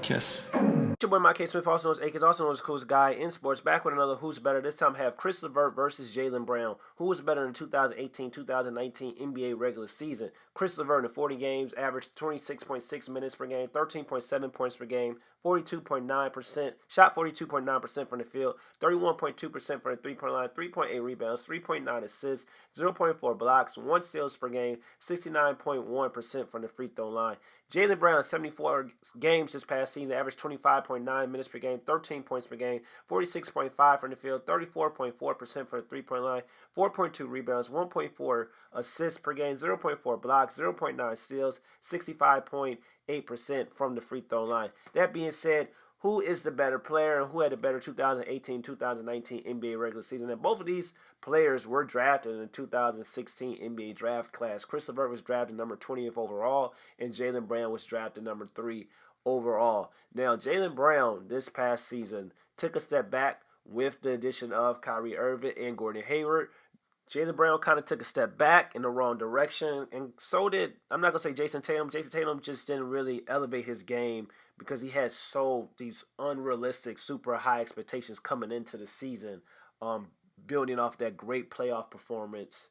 Kiss. Your boy, my Smith, also known as Akins, also known as the coolest guy in sports. Back with another Who's Better. This time, I have Caris LeVert versus Jaylen Brown. Who was better in the 2018-2019 NBA regular season? Caris LeVert in 40 games averaged 26.6 minutes per game, 13.7 points per game, 42.9%, shot 42.9% from the field, 31.2% from the three-point line, 3.8 rebounds, 3.9 assists, 0.4 blocks, 1 steals per game, 69.1% from the free throw line. Jaylen Brown in 74 games this past season averaged 25.9 minutes per game, 13 points per game, 46.5 from the field, 34.4% from the three-point line, 4.2 rebounds, 1.4 assists per game, 0.4 blocks, 0.9 steals, 65.8% from the free throw line. That being said, who is the better player and who had the better 2018-2019 NBA regular season? And both of these players were drafted in the 2016 NBA draft class. Caris LeVert was drafted number 20th overall, and Jaylen Brown was drafted number 3 overall. Now, Jaylen Brown this past season took a step back with the addition of Kyrie Irving and Gordon Hayward. Jaylen Brown kind of took a step back in the wrong direction, and so did, I'm not going to say Jason Tatum. Jason Tatum just didn't really elevate his game because he had these unrealistic, super high expectations coming into the season, building off that great playoff performance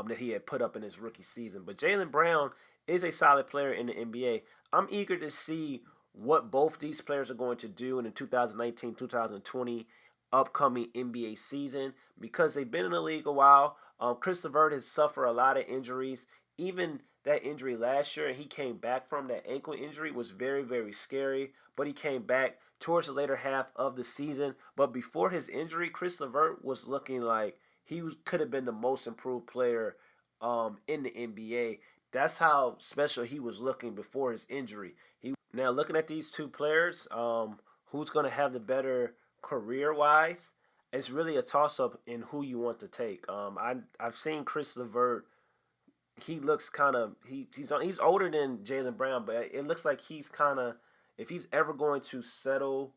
that he had put up in his rookie season. But Jaylen Brown is a solid player in the NBA. I'm eager to see what both these players are going to do in the 2019-2020 upcoming NBA season because they've been in the league a while. Caris LeVert has suffered a lot of injuries. Even that injury last year, and he came back from that ankle injury, was very, very scary. But he came back towards the later half of the season. But before his injury, Caris LeVert was looking like could have been the most improved player in the NBA. That's how special he was looking before his injury. Now, looking at these two players, who's going to have the better career-wise, it's really a toss-up in who you want to take. I've seen Caris LeVert. He looks kind of he's older than Jaylen Brown, but it looks like he's kind of, if he's ever going to settle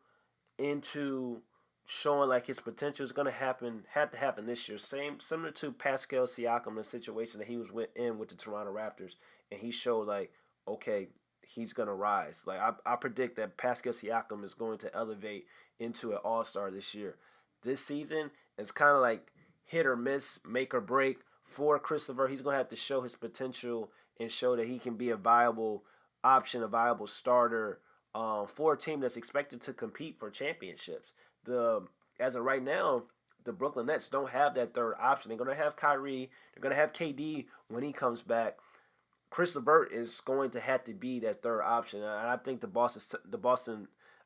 into showing like his potential is going to have to happen this year. Similar to Pascal Siakam, the situation that he was in with the Toronto Raptors, and he showed like, okay, he's going to rise. Like I predict that Pascal Siakam is going to elevate into an all-star this year. This season is kind of like hit or miss, make or break for Caris LeVert. He's going to have to show his potential and show that he can be a viable option, a viable starter for a team that's expected to compete for championships. As of right now, the Brooklyn Nets don't have that third option. They're going to have Kyrie. They're going to have KD when he comes back. Caris LeVert is going to have to be that third option, and I think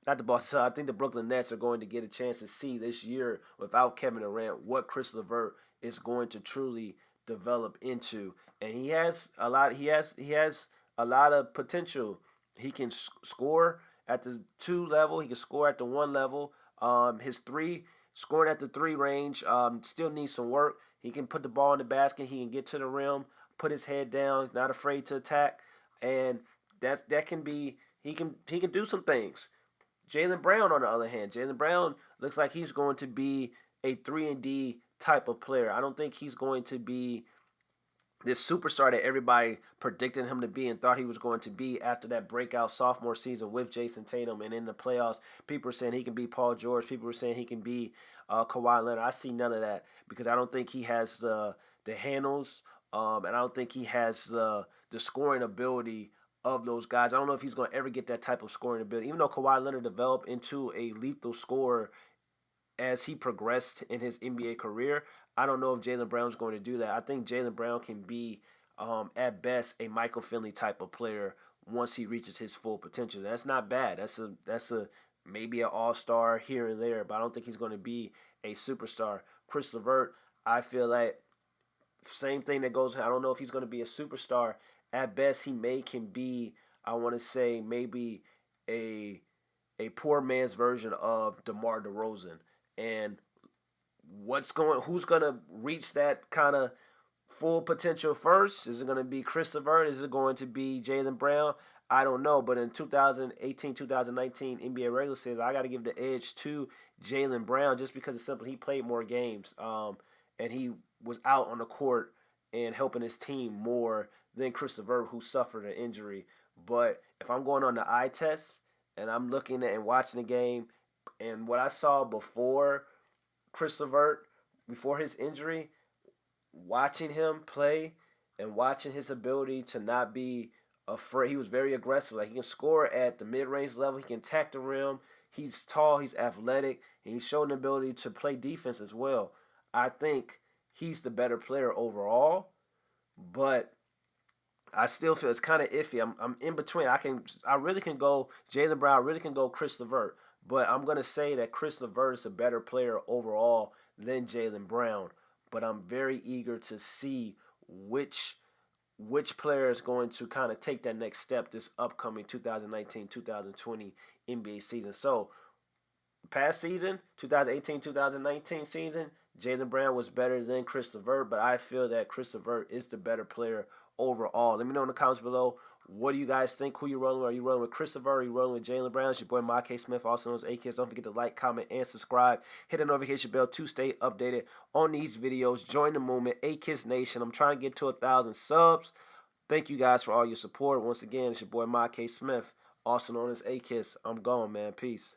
I think the Brooklyn Nets are going to get a chance to see this year without Kevin Durant what Caris LeVert is going to truly develop into, and he has a lot. He has a lot of potential. He can score at the 2 level. He can score at the 1 level. His scoring at the 3 range, still needs some work. He can put the ball in the basket. He can get to the rim, put his head down. He's not afraid to attack, and that can be he can do some things. Jaylen Brown, on the other hand, Jaylen Brown looks like he's going to be a 3-and-D type of player. I don't think he's going to be this superstar that everybody predicted him to be and thought he was going to be after that breakout sophomore season with Jason Tatum. And in the playoffs, people were saying he can be Paul George. People were saying he can be Kawhi Leonard. I see none of that because I don't think he has the handles, and I don't think he has the scoring ability of those guys. I don't know if he's going to ever get that type of scoring ability. Even though Kawhi Leonard developed into a lethal scorer as he progressed in his NBA career, I don't know if Jaylen Brown's going to do that. I think Jaylen Brown can be, at best, a Michael Finley type of player once he reaches his full potential. That's not bad. That's a maybe an all-star here and there, but I don't think he's going to be a superstar. Caris LeVert, I feel like same thing that goes. I don't know if he's going to be a superstar. At best, can be, I want to say, maybe a poor man's version of DeMar DeRozan. And who's going to reach that kind of full potential first? Is it going to be Caris LeVert? Is it going to be Jaylen Brown? I don't know. But in 2018-2019 NBA regular season, I got to give the edge to Jaylen Brown just because it's simple. He played more games, and he was out on the court and helping his team more than Caris LeVert, who suffered an injury. But if I'm going on the eye test, and I'm looking at and watching the game, and what I saw before Caris LeVert, before his injury, watching him play and watching his ability to not be afraid. He was very aggressive. Like, he can score at the mid-range level. He can attack the rim. He's tall. He's athletic, and he's shown the ability to play defense as well. I think he's the better player overall, but I still feel it's kind of iffy. I'm in between. I really can go Jaylen Brown. I really can go Caris LeVert, but I'm gonna say that Caris LeVert is a better player overall than Jaylen Brown. But I'm very eager to see which player is going to kind of take that next step this upcoming 2019-2020 NBA season. So past season, 2018-2019 season, Jaylen Brown was better than Caris LeVert, but I feel that Caris LeVert is the better player overall. Let me know in the comments below, what do you guys think? Who you rolling with? Are you rolling with Caris LeVert? Are you rolling with Jaylen Brown? It's your boy, My K Smith, also known as A-Kids. Don't forget to like, comment, and subscribe. Hit the notification bell to stay updated on these videos. Join the movement, A-Kids Nation. I'm trying to get to 1,000 subs. Thank you guys for all your support. Once again, it's your boy, My K Smith, also known as A-Kids. I'm gone, man. Peace.